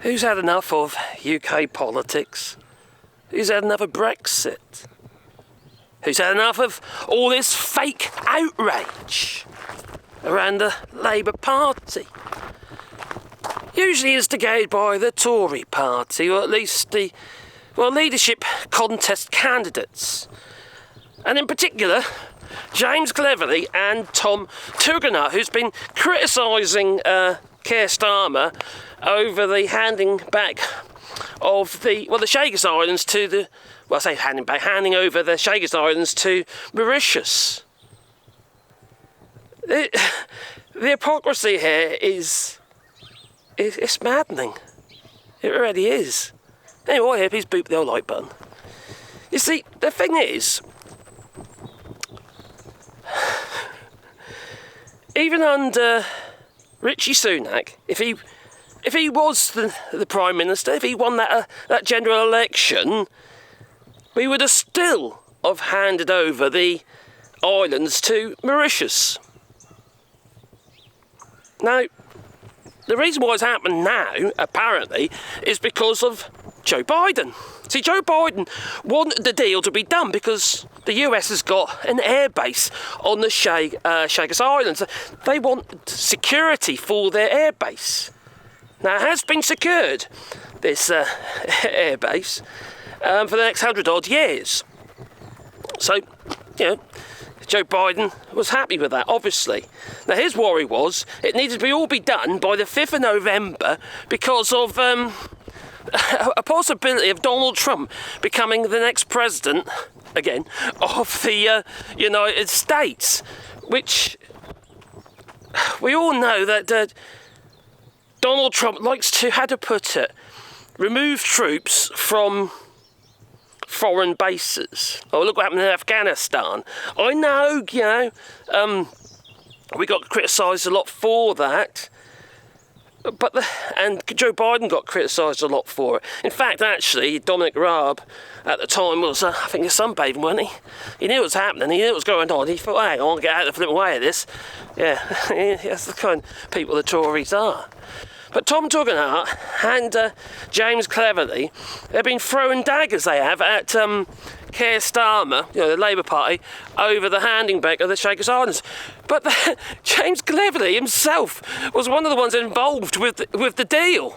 Who's had enough of UK politics? Who's had enough of Brexit? Who's had enough of all this fake outrage around the Labour Party? Usually instigated by the Tory party, or at least the leadership contest candidates. And in particular, James Cleverly and Tom Tugendhat, who's been criticising Keir Starmer over the handing back of the Chagos Islands to the... Well, I say handing over the Chagos Islands to Mauritius. The hypocrisy here is... It's maddening. It really is. Anyway, here, please boop the old like button. You see, the thing is... Even under Richie Sunak, if he was the Prime Minister, if he won that general election, we would have still have handed over the islands to Mauritius. Now, the reason why it's happened now, apparently, is because of Joe Biden. See, Joe Biden wanted the deal to be done because the US has got an airbase on the Chagos Islands. They want security for their airbase. Now, it has been secured, this airbase, for the next 100-odd years. So, Joe Biden was happy with that, obviously. Now, his worry was it needed to all be done by the 5th of November because of a possibility of Donald Trump becoming the next president, again, of the United States, which we all know that Donald Trump likes to, how to put it, remove troops from foreign bases. Oh, look what happened in Afghanistan. I know, we got criticised a lot for that. And Joe Biden got criticised a lot for it. In fact, actually, Dominic Raab at the time was, I think, sunbathing, wasn't he? He knew what was happening. He knew what was going on. He thought, hey, I want to get out of the flipping way of this. Yeah, that's the kind of people the Tories are. But Tom Tugendhat and James Cleverly, they've been throwing daggers, they have, at Keir Starmer, the Labour Party, over the handing back of the Chagos Islands. But James Cleverly himself was one of the ones involved with the deal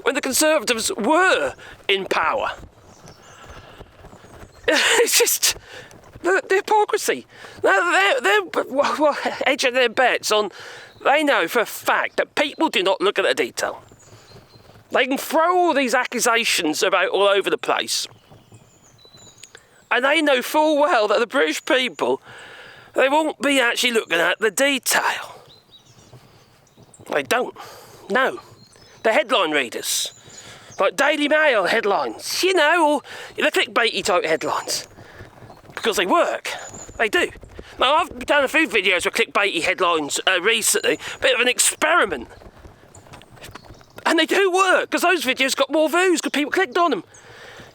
when the Conservatives were in power. It's just the hypocrisy. They're edging their bets on. They know for a fact that people do not look at the detail. They can throw all these accusations about all over the place. And they know full well that the British people, they won't be actually looking at the detail. They don't. No. They're headline readers. Like Daily Mail headlines, or the clickbaity type headlines. Because they work. They do. Now, I've done a few videos with clickbaity headlines recently, a bit of an experiment. And they do work, because those videos got more views, because people clicked on them.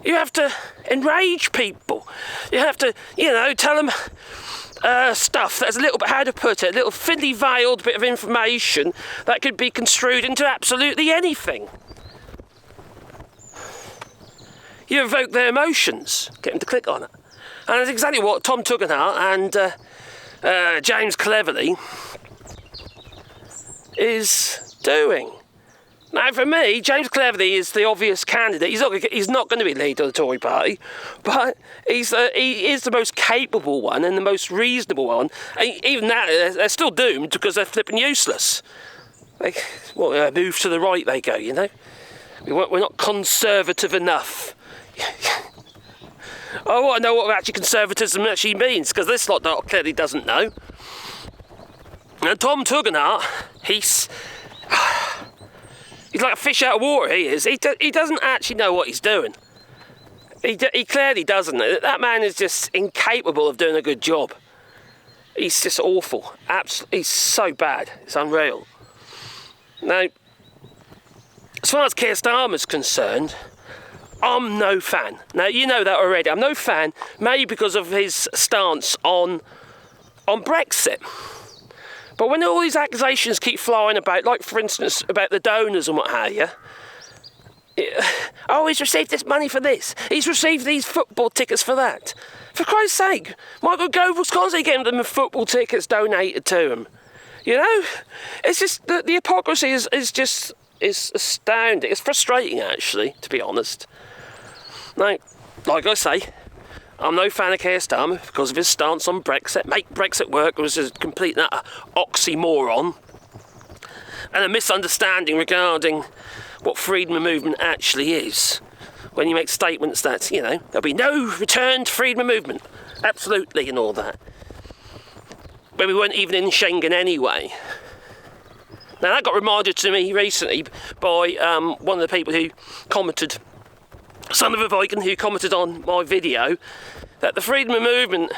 You have to enrage people. You have to, tell them stuff that's a little bit, how to put it, a little thinly veiled bit of information that could be construed into absolutely anything. You evoke their emotions, get them to click on it. And that's exactly what Tom Tugendhat and James Cleverly is doing. Now, for me, James Cleverly is the obvious candidate. He's not going to be leader of the Tory party, but he is the most capable one and the most reasonable one. And even that, they're still doomed because they're flipping useless. Move to the right they go, We're not conservative enough. I want to know what actually conservatism actually means, because this lot clearly doesn't know. And Tom Tugendhat, he's like a fish out of water, he is. He doesn't actually know what he's doing. He clearly doesn't. That man is just incapable of doing a good job. He's just awful. Absolutely, he's so bad. It's unreal. Now, as far as Keir Starmer's concerned, I'm no fan. Now, you know that already. I'm no fan, maybe because of his stance on Brexit. But when all these accusations keep flying about, like for instance about the donors and what have you, oh, he's received this money for this, he's received these football tickets for that. For Christ's sake, Michael Govel's constantly getting them football tickets donated to him. You know, it's just the hypocrisy is astounding. It's frustrating, actually, to be honest. Now, like I say, I'm no fan of Keir Starmer because of his stance on Brexit. Make Brexit work was a complete and utter oxymoron and a misunderstanding regarding what freedom of movement actually is. When you make statements that, you know, there'll be no return to freedom of movement, absolutely, and all that. When we weren't even in Schengen anyway. Now that got reminded to me recently by one of the people who commented, son of a Viking, who commented on my video, that the freedom of movement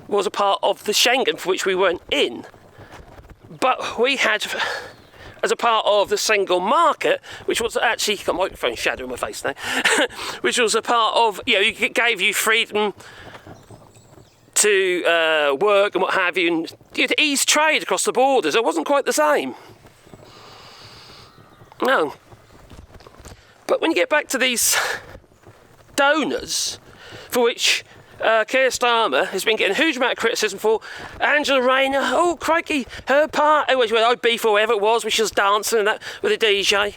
was a part of the Schengen for which we weren't in. But we had, as a part of the single market, which was actually, got my microphone shadow in my face now, which was a part of, you know, it gave you freedom to work and what have you, and to ease trade across the borders. It wasn't quite the same. No. But when you get back to these donors, for which Keir Starmer has been getting a huge amount of criticism for, Angela Rayner, oh crikey, her part, I beef or whatever it was, when she was dancing and that with a DJ,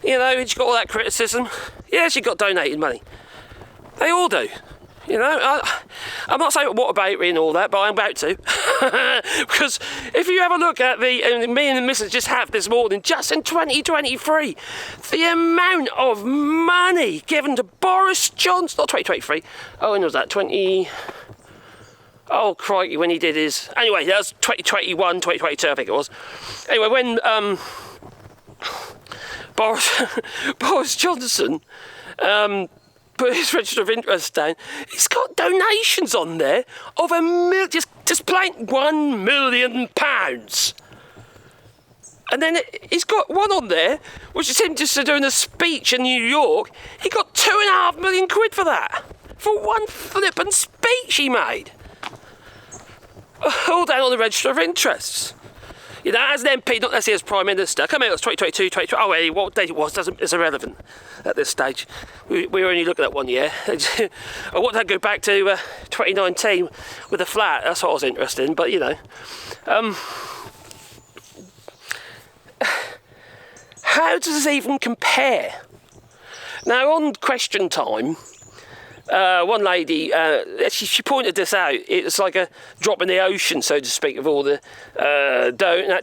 you know, she got all that criticism. Yeah, she got donated money. They all do. You know, I'm not saying what about and all that, but I'm about to. Because if you have a look at me and the missus just have this morning, just in 2023, the amount of money given to Boris Johnson, not 2023, oh, when was that, oh, crikey, when he did his, anyway, that was 2021, 2022, I think it was. Anyway, when Boris Johnson, put his register of interest down, he's got donations on there of just plain £1 million. And then he's got one on there, which is him just doing a speech in New York. He got £2.5 million for that. For one flippin' speech he made. All down on the register of interests. You know, as an MP, not necessarily as Prime Minister. Come here, it was 2022, 2023. Oh, well, what date it was is irrelevant at this stage. We were only looking at 1 year. I want to go back to 2019 with the flat. That's what I was interested in, but, you know. How does this even compare? Now, on Question Time, one lady, she pointed this out. It's like a drop in the ocean, so to speak, of all the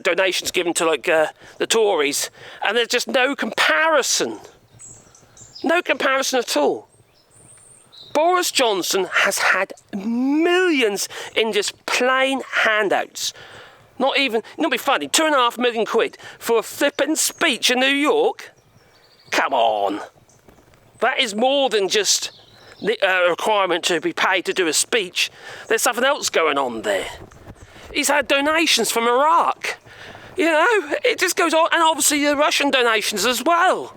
donations given to like the Tories, and there's just no comparison. No comparison at all. Boris Johnson has had millions in just plain handouts. Not be funny, £2.5 million for a flippin' speech in New York? Come on. That is more than just a requirement to be paid to do a speech. There's something else going on there. He's had donations from Iraq. You know, it just goes on, and obviously the Russian donations as well.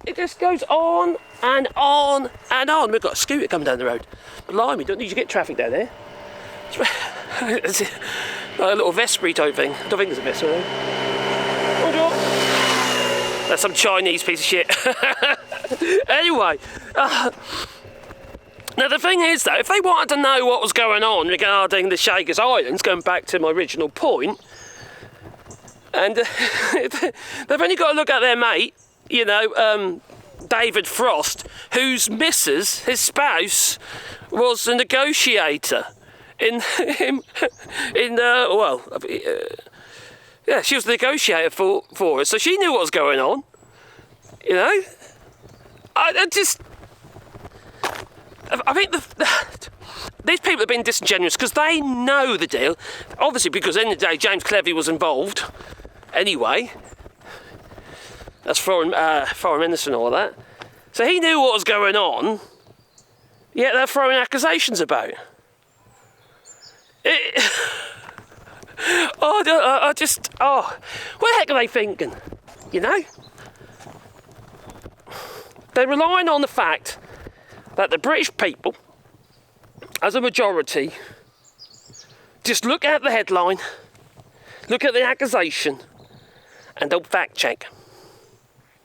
It just goes on and on and on. We've got a scooter coming down the road. Blimey, don't need to get traffic down there. It's a little vestry type thing. I don't think it's a vestry. Bonjour. That's some Chinese piece of shit. Anyway, now the thing is though, if they wanted to know what was going on regarding the Chagos Islands, going back to my original point, and they've only got to look at their mate, you know, David Frost, whose missus, his spouse, was a negotiator yeah, she was the negotiator for us, so she knew what was going on. You know, I think these people have been disingenuous because they know the deal. Obviously, because at the end of the day, James Cleverly was involved. Anyway, that's foreign minister and all that. So he knew what was going on. Yet they're throwing accusations about it. What the heck are they thinking? You know? They're relying on the fact that the British people, as a majority, Just look at the headline, look at the accusation, and don't fact check.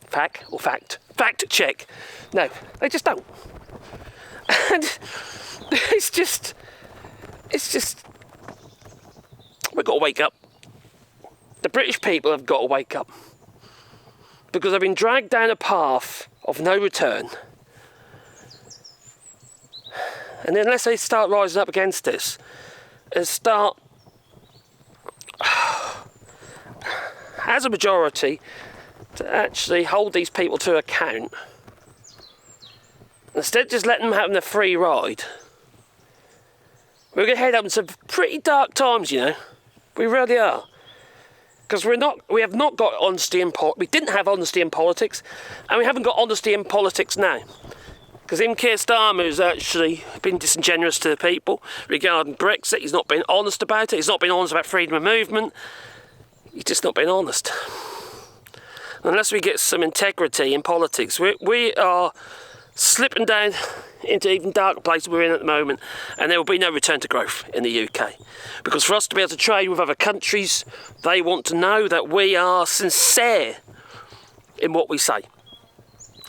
Fact or fact? Fact check. No, they just don't. And it's just, we've got to wake up. The British people have got to wake up. Because they've been dragged down a path of no return. And unless they start rising up against this, and start, as a majority, to actually hold these people to account, instead of just letting them have a free ride, we're going to head up into some pretty dark times, you know. We really are. Because we have not got honesty in we didn't have honesty in politics, and we haven't got honesty in politics now. Because Keir Starmer has actually been disingenuous to the people regarding Brexit. He's not been honest about it. He's not been honest about freedom of movement. He's just not been honest. Unless we get some integrity in politics, we are slipping down into even darker places we're in at the moment, and there will be no return to growth in the UK. Because for us to be able to trade with other countries, they want to know that we are sincere in what we say.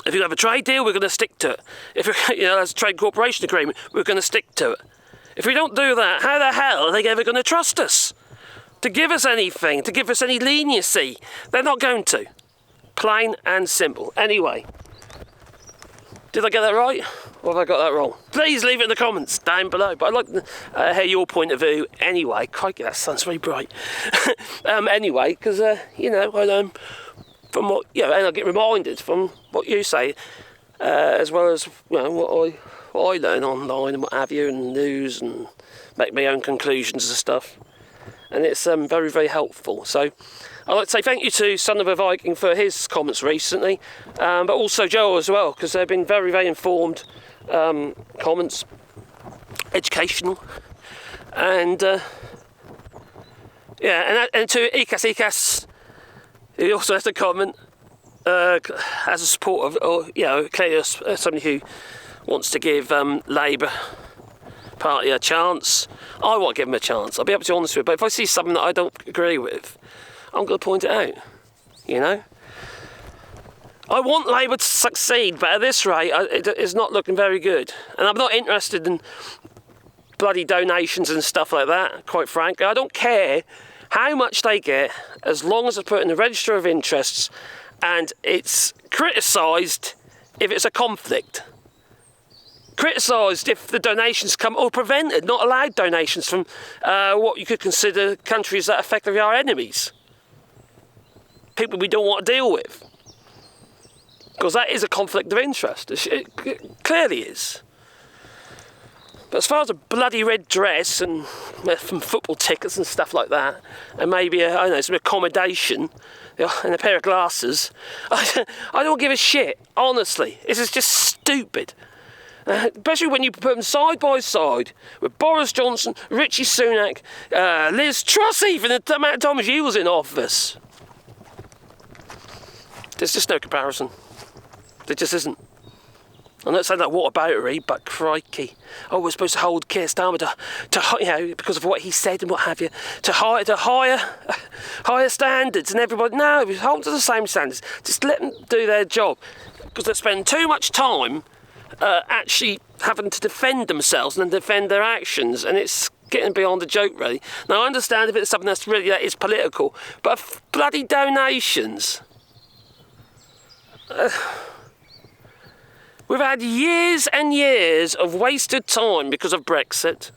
If you have a trade deal, we're going to stick to it. If there's a trade cooperation agreement, we're going to stick to it. If we don't do that, how the hell are they ever going to trust us? To give us anything, to give us any leniency? They're not going to. Plain and simple. Anyway, did I get that right? Or have I got that wrong? Please leave it in the comments down below. But I'd like to hear your point of view anyway. Crikey, that sun's very bright. Anyway, because, I learn from what, and I get reminded from what you say, as well as, what I learn online and what have you, and news, and make my own conclusions and stuff. And it's very, very helpful. So I'd like to say thank you to Son of a Viking for his comments recently, but also Joe as well, because they've been very, very informed comments, educational, and and to Ikas, he also has a comment as a support of, clearly somebody who wants to give Labour Party a chance. I won't give him a chance. I'll be able to be honest with you. But if I see something that I don't agree with, I'm going to point it out. I want Labour to succeed, but at this rate, it's not looking very good. And I'm not interested in bloody donations and stuff like that, quite frankly. I don't care how much they get, as long as it's put in the register of interests and it's criticised if it's a conflict. Criticised if the donations come, or prevented, not allowed donations from what you could consider countries that effectively are enemies. People we don't want to deal with. Because that is a conflict of interest. It clearly is. But as far as a bloody red dress and from football tickets and stuff like that, and maybe some accommodation and a pair of glasses, I don't give a shit. Honestly, this is just stupid. Especially when you put them side by side with Boris Johnson, Richie Sunak, Liz Truss, even the amount of time she was in office. There's just no comparison. There just isn't. I'm not saying that whataboutery, but crikey. Oh, we're supposed to hold Keir Starmer to because of what he said and what have you, to higher standards, and everybody. No, hold to the same standards. Just let them do their job, because they spend too much time actually having to defend themselves and defend their actions, and it's getting beyond a joke, really. Now, I understand if it's something that is political, but bloody donations. We've had years and years of wasted time because of Brexit.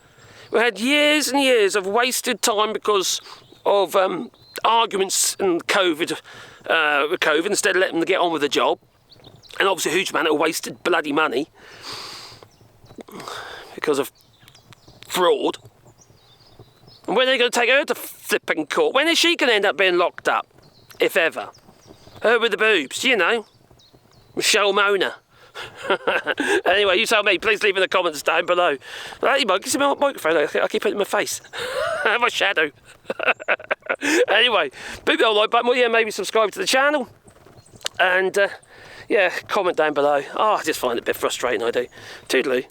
We've had years and years of wasted time because of arguments and COVID, instead of letting them get on with the job. And obviously a huge amount of wasted bloody money because of fraud. And when are they going to take her to flipping court? When is she going to end up being locked up, if ever? Her with the boobs, Michelle Mona. Anyway, you tell me. Please leave in the comments down below. Hey, Mike, you see my microphone? I keep putting it in my face. My shadow. Anyway, big old like button. Maybe subscribe to the channel. And, comment down below. I just find it a bit frustrating, I do. Toodaloo.